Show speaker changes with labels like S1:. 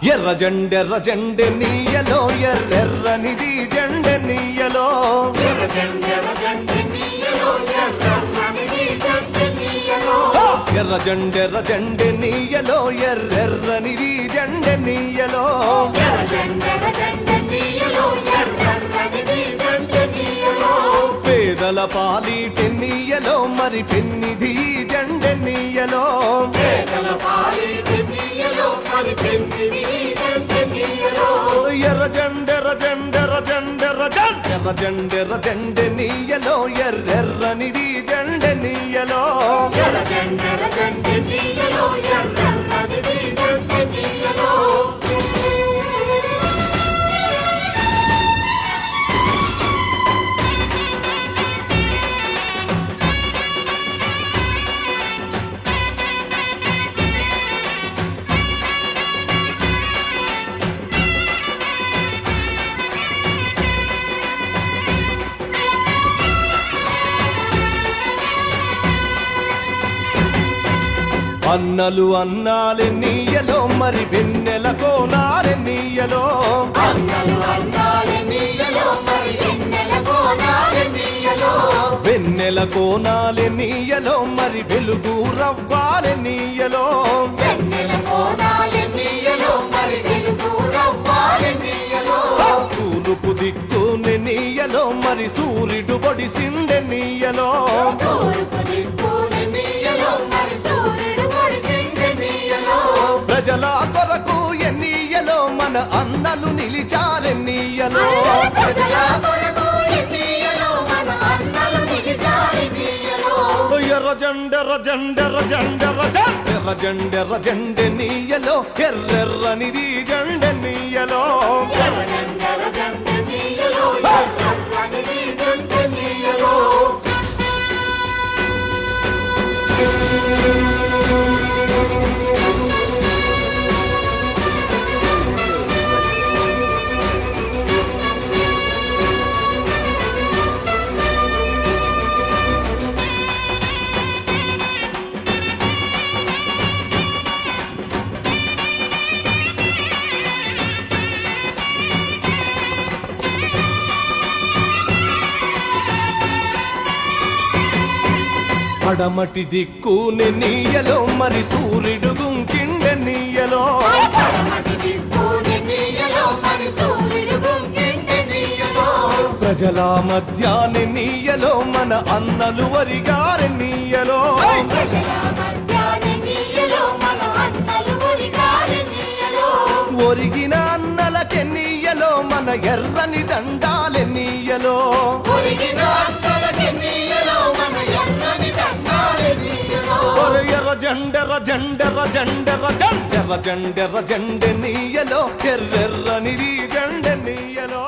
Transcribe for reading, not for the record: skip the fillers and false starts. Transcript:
S1: ఎర్ర జెండె నీయలో ఎర్రెర్రనిది జెండె నీయలో ఎర్ర జెండె నీయలో ఎర్రెర్రనిది జెండె నీయలో పేదల పాలిటి నీయలో మరి పెన్నిధి జెండె నీయలో ఎర్ర జెండె నీయలో ఎర్రెర్రనిది జెండె నీయలో అన్నలు అన్నాలే నీయలో మరి వెన్నెల కోనాలే నీయలో వెన్నెల కోనాలే నీయలో మరి వెలుగు రవ్వాలే నీయలో తూర్పు దిక్కునే నీయలో మరి సూర్యుడు పొడిసిందె నీయలో ప్రజల కొరకు ఎన్నీయలో మన అన్నలు నిలిచారెన్నీయలో ఎర్ర జెండె నీయలో ఎర్రెర్రనిది జెండె నీయలో పడమటి దిక్కునే నీయలో మరి సూర్యుడు గుంకిండె నీయలో ప్రజల మధ్యాన్ని నీయలో మన అన్నలు వరిగారె నీయలో ఒరిగిన అన్నలకె నీయలో మన ఎర్రని దండాలె నీయలో ఎర్ర జెండె నీయలో ఎర్రెర్రనిది జెండె నీయలో